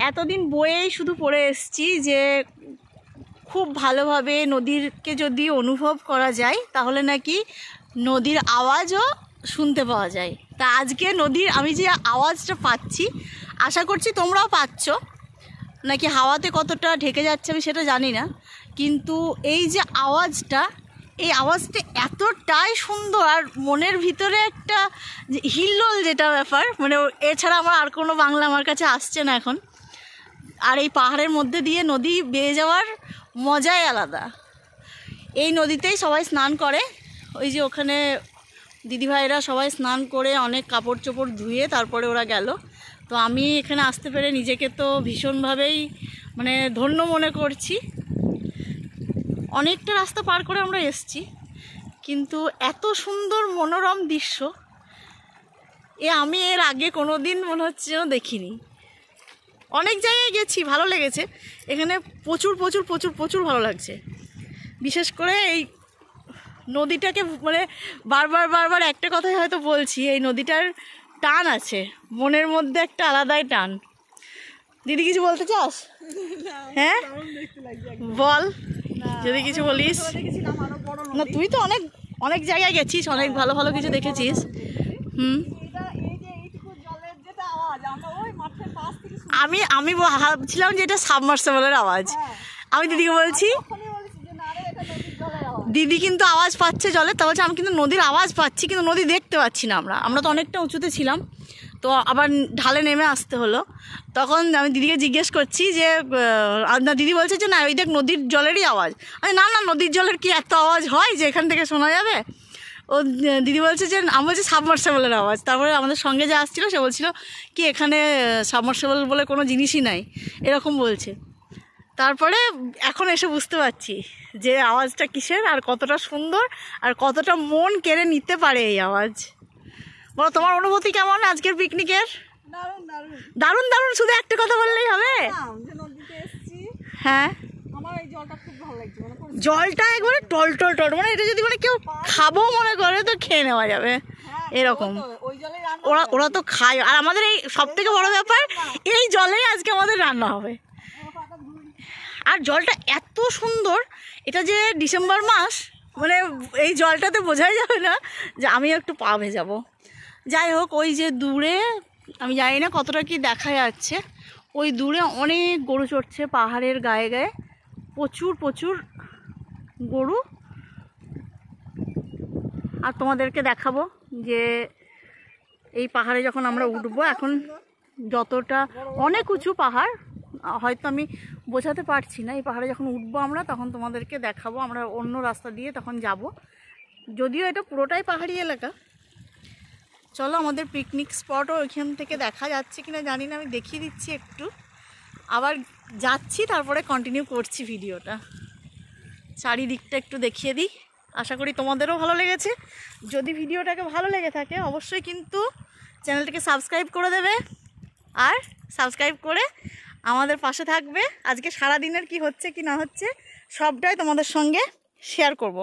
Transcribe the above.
এতদিন বইয়েই শুধু পড়ে এসেছি যে খুব ভালোভাবে নদীকে যদি অনুভব করা যায় তাহলে নাকি নদীর আওয়াজও শুনতে পাওয়া যায়। তা আজকে নদীর আমি যে আওয়াজটা পাচ্ছি, আশা করছি তোমরাও পাচ্ছ, নাকি হাওয়াতে কতটা ঢেকে যাচ্ছে আমি সেটা জানি না, কিন্তু এই যে আওয়াজটা, এই আওয়াজটা এতটাই সুন্দর আর মনের ভিতরে একটা হিল্লোল যেটা ব্যাপার, মানে এছাড়া আমার আর কোনো বাংলা আমার কাছে আসছে না এখন। আর এই পাহাড়ের মধ্যে দিয়ে নদী বেয়ে যাওয়ার মজাই আলাদা। এই নদীতেই সবাই স্নান করে, ওই যে ওখানে দিদিভাইরা সবাই স্নান করে অনেক কাপড় চোপড় ধুয়ে তারপরে ওরা গেল। তো আমি এখানে আসতে পেরে নিজেকে তো ভীষণভাবেই মানে ধন্য মনে করছি। অনেকটা রাস্তা পার করে আমরা এসছি, কিন্তু এত সুন্দর মনোরম দৃশ্য আমি এর আগে কোনো দিন মনে হচ্ছে যেন দেখিনি। অনেক জায়গায় গেছি, ভালো লেগেছে, এখানে প্রচুর প্রচুর প্রচুর প্রচুর ভালো লাগছে। বিশেষ করে এই নদীটাকে মানে বারবার বারবার একটা কথাই হয়তো বলছি, এই নদীটার টান আছে মনের মধ্যে, একটা আলাদাই টান। দিদি কিছু বলতে চাস? হ্যাঁ বল, যদি কিছু বলিস। না তুই তো অনেক অনেক জায়গায় গেছিস, অনেক ভালো ভালো কিছু দেখেছিস। আমি ভাবছিলাম যে এটা সাবমার্সিবলের আওয়াজ। আমি দিদিকে বলছি, দিদি কিন্তু আওয়াজ পাচ্ছে জলে, তা বলছে আমি কিন্তু নদীর আওয়াজ পাচ্ছি, কিন্তু নদী দেখতে পাচ্ছি না। আমরা তো অনেকটা উঁচুতে ছিলাম, তো আবার ঢালে নেমে আসতে হলো। তখন আমি দিদিকে জিজ্ঞেস করছি যে না, দিদি বলছে যে না ওই দেখ নদীর জলেরই আওয়াজ। আরে না না, নদীর জলের কি এত আওয়াজ হয় যে এখান থেকে শোনা যাবে? ও দিদি বলছে যে আমি বলছি সাবমার্সিবলের আওয়াজ। তারপরে আমাদের সঙ্গে যে আসছিলো সে বলছিল কি এখানে সাবমার্সিবল বলে কোনো জিনিসই নাই, এরকম বলছে। তারপরে এখন এসে বুঝতে পারছি যে আওয়াজটা কিসের আর কতটা সুন্দর আর কতটা মন কেড়ে নিতে পারে এই আওয়াজ। বলো তোমার অনুভূতি কেমন আজকের পিকনিকের? দারুণ দারুণ, শুধু একটা কথা বললেই হবে? হ্যাঁ, জলটা একবারে টল টল টল, মানে এটা যদি মানে কেউ খাবো মনে করে তো খেয়ে নেওয়া যাবে এরকম। ওরা তো খায়, আর আমাদের এই সব থেকে বড় ব্যাপার এই জলেই আজকে আমাদের রান্না হবে। আর জলটা এত সুন্দর, এটা যে ডিসেম্বর মাস, মানে এই জলটাতে বোঝাই যাবে না যে আমি একটু পা ভেজাবো। যাই হোক, ওই যে দূরে আমি জানি না কতটা কি দেখা যাচ্ছে, ওই দূরে অনেক গরু চড়ছে পাহাড়ের গায়ে গায়ে, প্রচুর প্রচুর গরু। আর তোমাদেরকে দেখাবো যে এই পাহাড়ে যখন আমরা উঠবো, এখন যতটা অনেক উঁচু পাহাড় হয়তো আমি বোঝাতে পারছি না, এই পাহাড়ে যখন উঠবো আমরা তখন তোমাদেরকে দেখাবো। আমরা অন্য রাস্তা দিয়ে তখন যাব, যদিও এটা পুরোটাই পাহাড়ি এলাকা। চলো, আমাদের পিকনিক স্পটও ওইখান থেকে দেখা যাচ্ছে কিনা জানি না, আমি দেখিয়ে দিচ্ছি একটু। আবার যাচ্ছি, তারপরে কন্টিনিউ করছি ভিডিওটা। চারিদিকটা একটু দেখিয়ে দিই, আশা করি তোমাদেরও ভালো লেগেছে। যদি ভিডিওটাকে ভালো লেগে থাকে অবশ্যই কিন্তু চ্যানেলটাকে সাবস্ক্রাইব করে দেবে, আর সাবস্ক্রাইব করে আমাদের পাশে থাকবে। আজকে সারা দিনের কি হচ্ছে কি না হচ্ছে সবটাই তোমাদের সঙ্গে শেয়ার করব।